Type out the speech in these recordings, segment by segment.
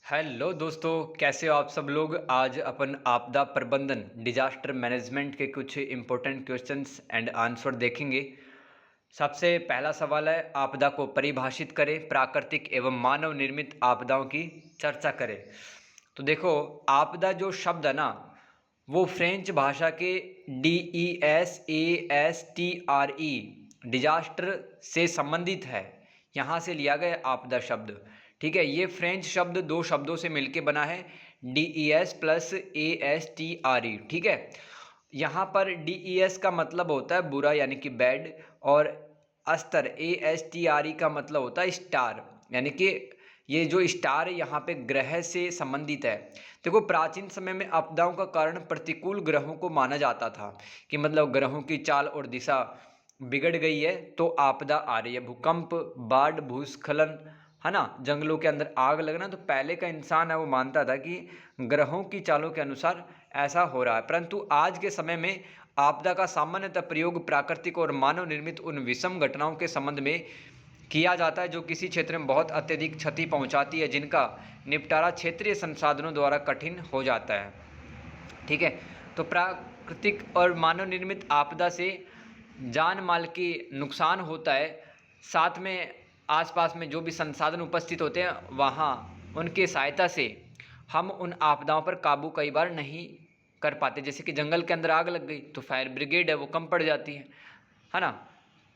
Hello दोस्तों, कैसे हो आप सब लोग। आज अपन आपदा प्रबंधन डिजास्टर मैनेजमेंट के कुछ इम्पोर्टेंट क्वेश्चंस एंड आंसर देखेंगे। सबसे पहला सवाल है, आपदा को परिभाषित करें। प्राकृतिक एवं मानव निर्मित आपदाओं की चर्चा करें। तो देखो, आपदा जो शब्द है ना, वो फ्रेंच भाषा के DESASTRE डिजास्टर से संबंधित है। यहाँ से लिया गया आपदा शब्द। ठीक है, ये फ्रेंच शब्द दो शब्दों से मिलकर बना है, DES प्लस ASTRE। ठीक है, यहाँ पर DES का मतलब होता है बुरा यानी कि बैड, और अस्तर ASTRE का मतलब होता है स्टार, यानी कि ये जो स्टार यहाँ पे ग्रह से संबंधित है। देखो, प्राचीन समय में आपदाओं का कारण प्रतिकूल ग्रहों को माना जाता था, कि मतलब ग्रहों की चाल और दिशा बिगड़ गई है तो आपदा आ रही है। भूकंप, बाढ़, भूस्खलन, है ना, जंगलों के अंदर आग लगना। तो पहले का इंसान है वो मानता था कि ग्रहों की चालों के अनुसार ऐसा हो रहा है। परंतु आज के समय में आपदा का सामान्यतः प्रयोग प्राकृतिक और मानव निर्मित उन विषम घटनाओं के संबंध में किया जाता है जो किसी क्षेत्र में बहुत अत्यधिक क्षति पहुंचाती है, जिनका निपटारा क्षेत्रीय संसाधनों द्वारा कठिन हो जाता है। ठीक है, तो प्राकृतिक और मानव निर्मित आपदा से जान माल की नुकसान होता है, साथ में आसपास में जो भी संसाधन उपस्थित होते हैं वहाँ उनके सहायता से हम उन आपदाओं पर काबू कई बार नहीं कर पाते। जैसे कि जंगल के अंदर आग लग गई तो फायर ब्रिगेड है वो कम पड़ जाती है ना।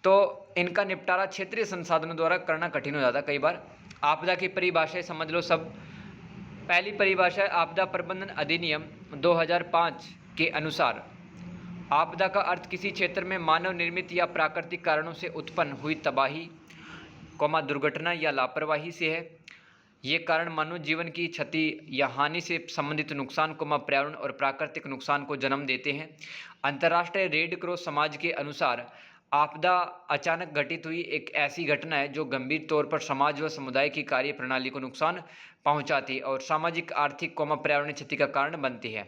तो इनका निपटारा क्षेत्रीय संसाधनों द्वारा करना कठिन हो जाता है कई बार। आपदा की परिभाषाएं समझ लो सब। पहली परिभाषा है आपदा प्रबंधन अधिनियम 2005 के अनुसार आपदा का अर्थ किसी क्षेत्र में मानव निर्मित या प्राकृतिक कारणों से उत्पन्न हुई तबाही, दुर्घटना या लापरवाही से है। ये कारण मानव जीवन की क्षति या हानि से संबंधित नुकसान, पर्यावरण और प्राकृतिक नुकसान को जन्म देते हैं। अंतर्राष्ट्रीय रेड क्रॉस समाज के अनुसार आपदा अचानक घटित हुई एक ऐसी घटना है जो गंभीर तौर पर समाज व समुदाय की कार्य प्रणाली को नुकसान पहुंचाती है और सामाजिक, आर्थिक, पर्यावरणीय क्षति का कारण बनती है।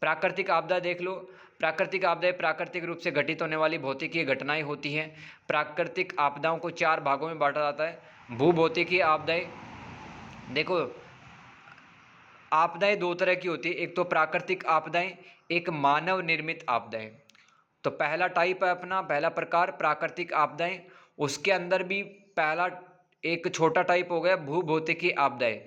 प्राकृतिक आपदा देख लो। प्राकृतिक आपदाएं प्राकृतिक रूप से घटित होने वाली भौतिकीय घटनाएं होती हैं। प्राकृतिक आपदाओं को चार भागों में बांटा जाता है। भूभौतिकीय आपदाएं, देखो आपदाएं दो तरह की होती है, एक तो प्राकृतिक आपदाएं, एक मानव निर्मित आपदाएं। तो पहला टाइप है अपना, पहला प्रकार प्राकृतिक आपदाएं। उसके अंदर भी पहला एक छोटा टाइप हो गया भूभौतिकीय आपदाएं,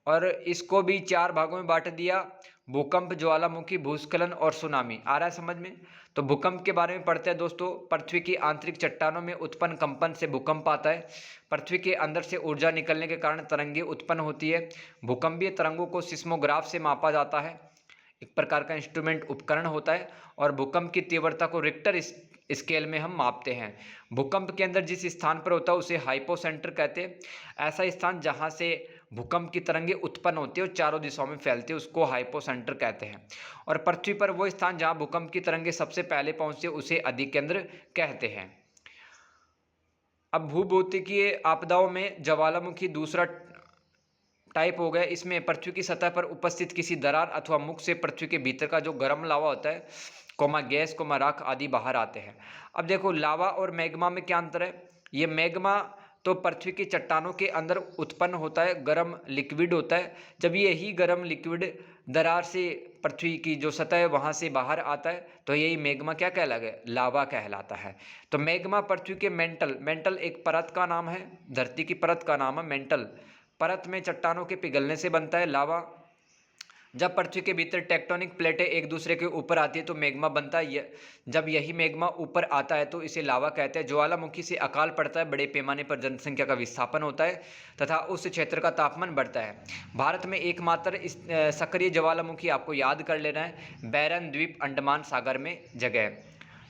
और इसको भी चार भागों में बांट दिया, भूकंप, ज्वालामुखी, भूस्खलन और सुनामी। आ रहा है समझ में। तो भूकंप के बारे में पढ़ते हैं दोस्तों। पृथ्वी की आंतरिक चट्टानों में उत्पन्न कंपन से भूकंप आता है। पृथ्वी के अंदर से ऊर्जा निकलने के कारण तरंगें उत्पन्न होती है। भूकंपीय तरंगों को सिस्मोग्राफ से मापा जाता है, एक प्रकार का इंस्ट्रूमेंट उपकरण होता है, और भूकंप की तीव्रता को रिक्टर स्केल में हम मापते हैं। भूकंप के अंदर जिस स्थान पर होता है उसे हाइपोसेंटर कहते हैं। ऐसा स्थान जहां से भूकंप की तरंगें उत्पन्न होती है और चारों दिशाओं में फैलती है उसको हाइपोसेंटर कहते हैं। और पृथ्वी पर वो स्थान जहां भूकंप की तरंगें सबसे पहले पहुंचती है उसे अधिकेंद्र कहते हैं। अब भूभौतिकीय आपदाओं में ज्वालामुखी दूसरा टाइप हो गया। इसमें पृथ्वी की सतह पर उपस्थित किसी दरार अथवा मुख से पृथ्वी के भीतर का जो गर्म लावा होता है, गैस, राख आदि बाहर आते हैं। अब देखो, लावा और मैग्मा में क्या अंतर है। ये मैग्मा तो पृथ्वी की चट्टानों के अंदर उत्पन्न होता है, गर्म लिक्विड होता है। जब यही गर्म लिक्विड दरार से पृथ्वी की जो सतह है वहाँ से बाहर आता है तो यही मैग्मा क्या कहलाएगा, लावा कहलाता है। तो मैग्मा पृथ्वी के मेंटल एक परत का नाम है, धरती की परत का नाम है मेंटल परत में चट्टानों के पिघलने से बनता है लावा। जब पृथ्वी के भीतर टेक्टोनिक प्लेटें एक दूसरे के ऊपर आती है तो मैग्मा बनता है। जब यही मैग्मा ऊपर आता है तो इसे लावा कहते हैं। ज्वालामुखी से अकाल पड़ता है, बड़े पैमाने पर जनसंख्या का विस्थापन होता है तथा उस क्षेत्र का तापमान बढ़ता है। भारत में एकमात्र सक्रिय ज्वालामुखी आपको याद कर लेना है, बैरन द्वीप, अंडमान सागर में जगह है।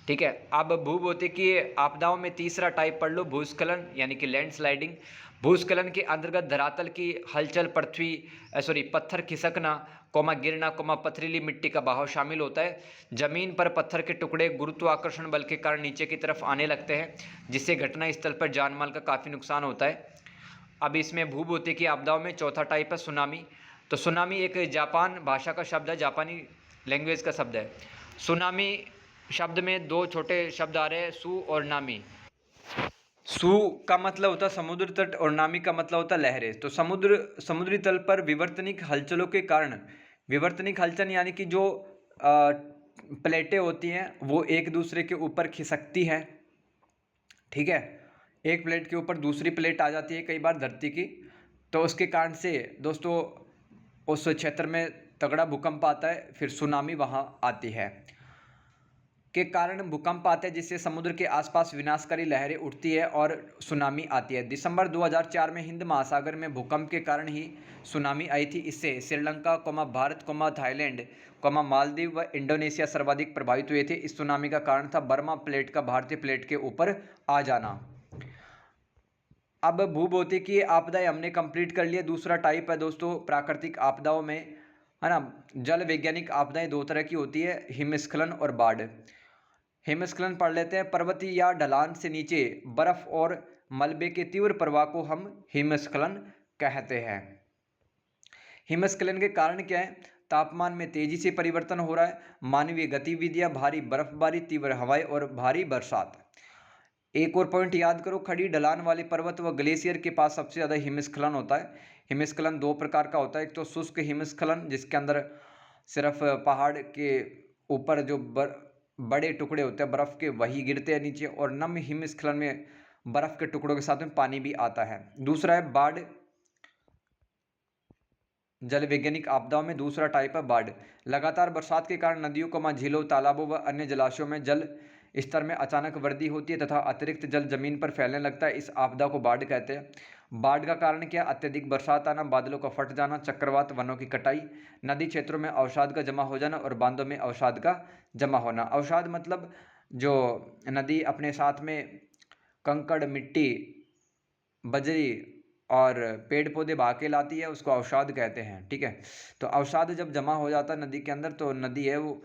ठीक है, अब भूभौतिकीय आपदाओं में तीसरा टाइप पढ़ लो, भूस्खलन यानी कि लैंडस्लाइडिंग। भूस्खलन के अंतर्गत धरातल की हलचल, पत्थर खिसकना, गिरना, पथरीली मिट्टी का बहाव शामिल होता है। जमीन पर पत्थर के टुकड़े गुरुत्वाकर्षण बल के कारण नीचे की तरफ आने लगते हैं, जिससे घटना स्थल पर जान माल का काफ़ी नुकसान होता है। अब इसमें भूभौतिकीय आपदाओं में चौथा टाइप है सुनामी। तो सुनामी एक जापान भाषा का शब्द है, जापानी लैंग्वेज का शब्द है। सुनामी शब्द में दो छोटे शब्द आ रहे हैं, सु और नामी। सू का मतलब होता है समुद्र तट और नामी का मतलब होता है लहरें। तो समुद्री तल पर विवर्तनिक हलचलों के कारण, विवर्तनिक हलचल यानी कि जो प्लेटें होती हैं वो एक दूसरे के ऊपर खिसकती हैं, ठीक है। एक प्लेट के ऊपर दूसरी प्लेट आ जाती है कई बार धरती की, तो उसके कारण से दोस्तों उस क्षेत्र में तगड़ा भूकंप आता है, फिर सुनामी वहाँ आती है। के कारण भूकंप आते हैं जिससे समुद्र के आसपास विनाशकारी लहरें उठती है और सुनामी आती है। दिसंबर 2004 में हिंद महासागर में भूकंप के कारण ही सुनामी आई थी। इससे श्रीलंका, भारत, थाईलैंड, मालदीव व इंडोनेशिया सर्वाधिक प्रभावित हुए थे। इस सुनामी का कारण था बर्मा प्लेट का भारतीय प्लेट के ऊपर आ जाना। अब भूभौतिकीय आपदाएं हमने कंप्लीट कर लिए। दूसरा टाइप है दोस्तों प्राकृतिक आपदाओं में, है ना। जल वैज्ञानिक आपदाएं दो तरह की होती है, हिमस्खलन और बाढ़। हिमस्खलन पढ़ लेते हैं। पर्वत या ढलान से नीचे बर्फ और मलबे के तीव्र प्रवाह को हम हिमस्खलन कहते हैं। हिमस्खलन के कारण क्या है? तापमान में तेजी से परिवर्तन हो रहा है, मानवीय गतिविधियां, भारी बर्फबारी, तीव्र हवाएं और भारी बरसात। एक और पॉइंट याद करो, खड़ी ढलान वाले पर्वत व ग्लेशियर के पास सबसे ज़्यादा हिमस्खलन होता है। हिमस्खलन दो प्रकार का होता है, एक तो शुष्क हिमस्खलन जिसके अंदर सिर्फ पहाड़ के ऊपर जो बड़े टुकड़े होते हैं बर्फ़ के वही गिरते हैं नीचे, और नम हिमस्खलन में बर्फ़ के टुकड़ों के साथ में पानी भी आता है। दूसरा है बाढ़। जल वैज्ञानिक आपदाओं में दूसरा टाइप है बाढ़। लगातार बरसात के कारण नदियों, झीलों, तालाबों व अन्य जलाशयों में जल स्तर में अचानक वृद्धि होती है तथा अतिरिक्त जल जमीन पर फैलने लगता है। इस आपदा को बाढ़ कहते हैं। बाढ़ का कारण क्या? अत्यधिक बरसात आना, बादलों का फट जाना, चक्रवात, वनों की कटाई, नदी क्षेत्रों में अवसाद का जमा हो जाना और बांधों में अवसाद का जमा होना। अवसाद मतलब जो नदी अपने साथ में कंकड़, मिट्टी, बजरी और पेड़ पौधे बहा के लाती है, उसको अवसाद कहते हैं, ठीक है। तो अवसाद जब जमा हो जाता है नदी के अंदर, तो नदी है वो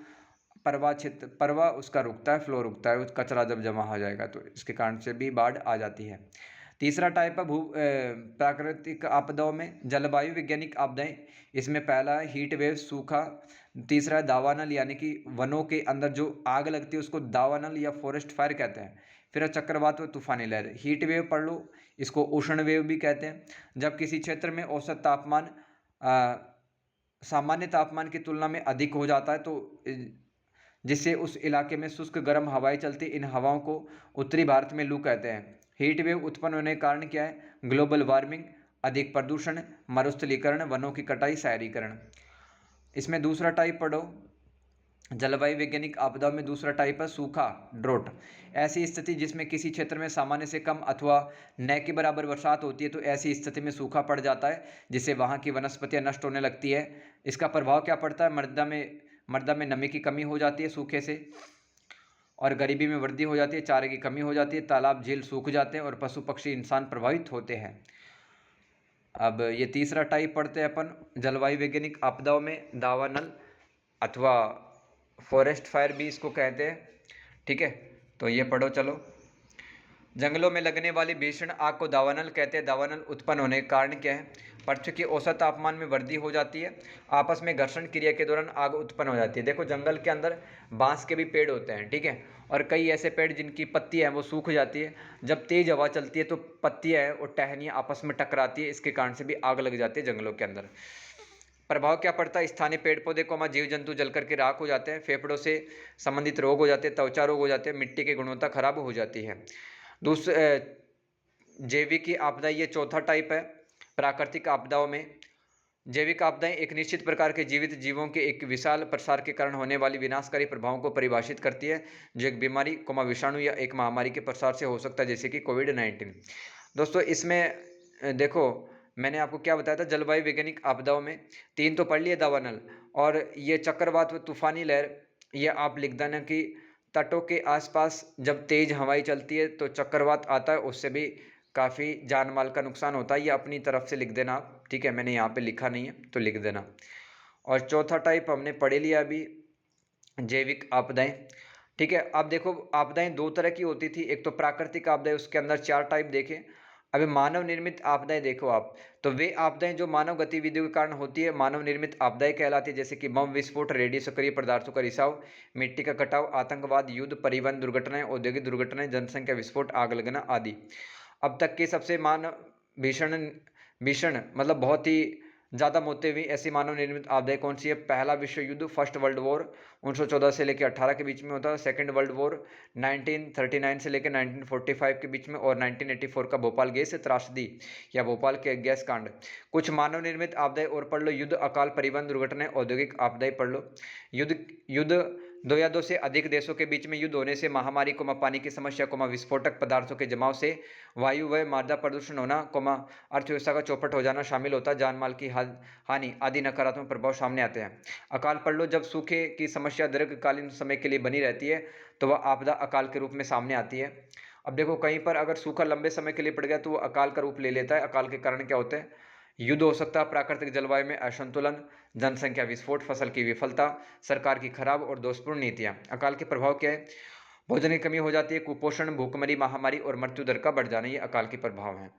प्रवाह उसका रुकता है, फ्लो रुकता है, उस कचरा जब जमा हो जाएगा तो इसके कारण से भी बाढ़ आ जाती है। तीसरा टाइप है प्राकृतिक आपदाओं में जलवायु वैज्ञानिक आपदाएं। इसमें पहला है हीट वेव, सूखा। तीसरा है दावानल यानी कि वनों के अंदर जो आग लगती है उसको दावानल या फॉरेस्ट फायर कहते हैं। फिर है चक्रवात व तूफानी लहर। हीट वेव पढ़ लो, इसको उष्ण वेव भी कहते हैं। जब किसी क्षेत्र में औसत तापमान सामान्य तापमान की तुलना में अधिक हो जाता है तो जिससे उस इलाके में शुष्क गर्म हवाएं चलती, इन हवाओं को उत्तरी भारत में लू कहते हैं। हीट वेव उत्पन्न होने के कारण क्या है? ग्लोबल वार्मिंग, अधिक प्रदूषण, मरुस्थलीकरण, वनों की कटाई, शहरीकरण। इसमें दूसरा टाइप पढ़ो, जलवायु वैज्ञानिक आपदाओं में दूसरा टाइप है सूखा, ड्रोट। ऐसी स्थिति जिसमें किसी क्षेत्र में सामान्य से कम अथवा न के बराबर बरसात होती है, तो ऐसी स्थिति में सूखा पड़ जाता है जिससे वहाँ की वनस्पतियाँ नष्ट होने लगती है। इसका प्रभाव क्या पड़ता है? मृदा में नमी की कमी हो जाती है सूखे से, और गरीबी में वृद्धि हो जाती है, चारे की कमी हो जाती है, तालाब झील सूख जाते हैं और पशु पक्षी इंसान प्रभावित होते हैं। अब ये तीसरा टाइप पढ़ते हैं अपन जलवायु वैज्ञानिक आपदाओं में, दावानल अथवा फॉरेस्ट फायर भी इसको कहते हैं, ठीक है। तो ये पढ़ो चलो। जंगलों में लगने वाली भीषण आग को दावानल कहते हैं। दावानल उत्पन्न होने के कारण क्या है? पृथ्वी के औसत तापमान में वृद्धि हो जाती है, आपस में घर्षण क्रिया के दौरान आग उत्पन्न हो जाती है। देखो जंगल के अंदर बांस के भी पेड़ होते हैं, ठीक है, और कई ऐसे पेड़ जिनकी पत्तियां हैं वो सूख जाती है। जब तेज हवा चलती है तो पत्तियां हैं और टहनियाँ आपस में टकराती है, इसके कारण से भी आग लग जाती है जंगलों के अंदर। प्रभाव क्या पड़ता है? स्थानीय पेड़ पौधे जीव जंतु जल करके राख हो जाते हैं, फेफड़ों से संबंधित रोग हो जाते हैं, त्वचा रोग हो जाते हैं, मिट्टी की गुणवत्ता खराब हो जाती है। जैविक आपदा, ये चौथा टाइप है प्राकृतिक आपदाओं में। जैविक आपदाएं एक निश्चित प्रकार के जीवित जीवों के एक विशाल प्रसार के कारण होने वाली विनाशकारी प्रभावों को परिभाषित करती है, जो एक बीमारी, विषाणु या एक महामारी के प्रसार से हो सकता है, जैसे कि कोविड-19। दोस्तों इसमें देखो मैंने आपको क्या बताया था, जलवायु वैज्ञानिक आपदाओं में तीन तो पढ़ लिए, दावानल और ये चक्रवात व तूफानी लहर। ये आप लिख देना कि तटों के आसपास जब तेज हवाएं चलती है तो चक्रवात आता है, उससे भी काफ़ी जान माल का नुकसान होता है। ये अपनी तरफ से लिख देना आप, ठीक है, मैंने यहाँ पे लिखा नहीं है तो लिख देना। और चौथा टाइप हमने पढ़े लिया अभी, जैविक आपदाएं, ठीक है। अब देखो आपदाएं दो तरह की होती थी, एक तो प्राकृतिक आपदाएं, उसके अंदर चार टाइप देखे। अभी मानव निर्मित आपदाएं देखो आप, तो वे आपदाएं जो मानव गतिविधियों के कारण होती है मानव निर्मित आपदाएं कहलाती है, जैसे कि बम विस्फोट, रेडियो सक्रिय पदार्थों का रिसाव, मिट्टी का कटाव, आतंकवाद, युद्ध, परिवहन दुर्घटनाएं, औद्योगिक दुर्घटनाएं, जनसंख्या विस्फोट, आग लगना आदि। अब तक के सबसे मानव भीषण भीषण मतलब बहुत ही ज़्यादा मौतें हुई ऐसी मानव निर्मित आपदाएं कौन सी है? पहला विश्व युद्ध, फर्स्ट वर्ल्ड वॉर 1914 से लेकर 18 के बीच में होता है। सेकंड वर्ल्ड वॉर 1939 से लेकर 1945 के बीच में, और 1984 का भोपाल गैस त्रासदी या भोपाल के गैस कांड। कुछ मानव निर्मित आपदाएं और पढ़ लो: युद्ध, अकाल, परिवहन दुर्घटनाएं, औद्योगिक आपदाएं पढ़ लो। युद्ध युद्ध दो या दो से अधिक देशों के बीच में युद्ध होने से, महामारी, पानी की समस्या, विस्फोटक पदार्थों के जमाव से, वायु व मृदा प्रदूषण होना, अर्थव्यवस्था का चौपट हो जाना शामिल होता है। जान माल की हानि आदि नकारात्मक प्रभाव सामने आते हैं। अकाल पढ़ लो: जब सूखे की समस्या दीर्घकालीन समय के लिए बनी रहती है तो वह आपदा अकाल के रूप में सामने आती है। अब देखो, कहीं पर अगर सूखा लंबे समय के लिए पड़ गया तो वो अकाल का रूप ले लेता है। अकाल के कारण क्या होते हैं? युद्ध हो सकता है, प्राकृतिक जलवायु में असंतुलन, जनसंख्या विस्फोट, फसल की विफलता, सरकार की खराब और दोषपूर्ण नीतियां। अकाल के प्रभाव क्या है? भोजन की कमी हो जाती है, कुपोषण, भूखमरी, महामारी और मृत्यु दर का बढ़ जाना, ये अकाल के प्रभाव हैं।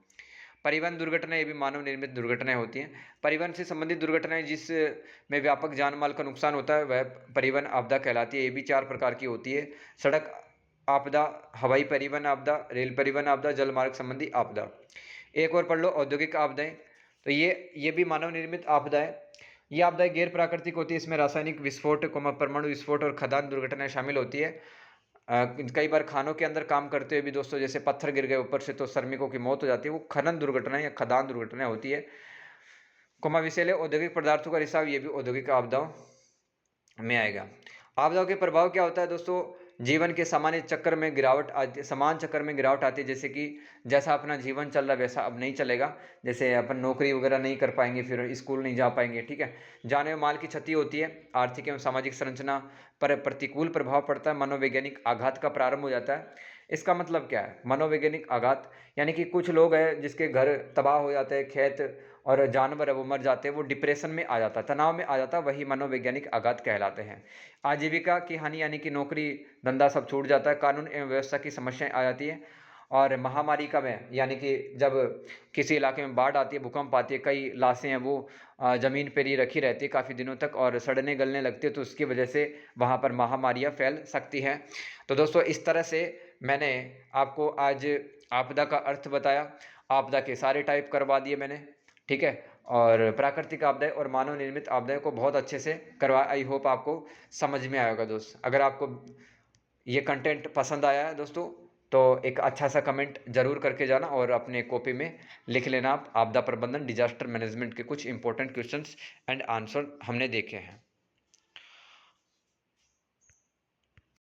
परिवहन दुर्घटनाएं, ये भी मानव निर्मित दुर्घटनाएं होती हैं। परिवहन से संबंधित दुर्घटनाएं जिसमें व्यापक जान माल का नुकसान होता है वह परिवहन आपदा कहलाती है। ये भी 4 प्रकार की होती है: सड़क आपदा, हवाई परिवहन आपदा, रेल परिवहन आपदा, जल मार्ग संबंधी आपदा। एक और पढ़ लो: औद्योगिक आपदाएं। तो ये भी मानव निर्मित आपदा है। ये आपदाएं गैर प्राकृतिक होती है, इसमें रासायनिक विस्फोट, परमाणु विस्फोट और खदान दुर्घटनाएं शामिल होती है। कई बार खानों के अंदर काम करते हुए भी दोस्तों जैसे पत्थर गिर गए ऊपर से तो श्रमिकों की मौत हो जाती है, वो खनन दुर्घटनाएं या खदान दुर्घटनाएं होती है। विषैले औद्योगिक पदार्थों का रिसाव, ये भी औद्योगिक आपदाओं में आएगा। आपदाओं के प्रभाव क्या होता है दोस्तों? जीवन के सामान्य चक्र में गिरावट आती, समान चक्र में गिरावट आती है। जैसे कि जैसा अपना जीवन चल रहा है वैसा अब नहीं चलेगा। जैसे अपन नौकरी वगैरह नहीं कर पाएंगे, फिर स्कूल नहीं जा पाएंगे, ठीक है। जान एवं माल की क्षति होती है। आर्थिक एवं सामाजिक संरचना पर प्रतिकूल प्रभाव पड़ता है। मनोवैज्ञानिक आघात का प्रारंभ हो जाता है। इसका मतलब क्या है? मनोवैज्ञानिक आघात यानी कि कुछ लोग हैं जिसके घर तबाह हो जाते हैं, खेत और जानवर है वो मर जाते हैं, वो डिप्रेशन में आ जाता है, तनाव में आ जाता है, वही मनोवैज्ञानिक आघात कहलाते हैं। आजीविका की हानि यानी कि नौकरी धंधा सब छूट जाता है। कानून एवं व्यवस्था की समस्याएं आ जाती है। और महामारी कब है? यानी कि जब किसी इलाके में बाढ़ आती है, भूकंप आती है, कई लाशें हैं वो ज़मीन पर ही रखी रहती है काफ़ी दिनों तक और सड़ने गलने लगती है, तो उसकी वजह से वहाँ पर महामारियाँ फैल सकती हैं। तो दोस्तों इस तरह से मैंने आपको आज आपदा का अर्थ बताया, आपदा के सारे टाइप करवा दिए मैंने, ठीक है। और प्राकृतिक आपदाएं और मानव निर्मित आपदाएं को बहुत अच्छे से करवा, आई होप आपको समझ में आया होगा दोस्त। अगर आपको ये कंटेंट पसंद आया है दोस्तों तो एक अच्छा सा कमेंट जरूर करके जाना और अपने कॉपी में लिख लेना आप आपदा प्रबंधन, डिजास्टर मैनेजमेंट के कुछ इंपॉर्टेंट क्वेश्चंस एंड आंसर हमने देखे हैं।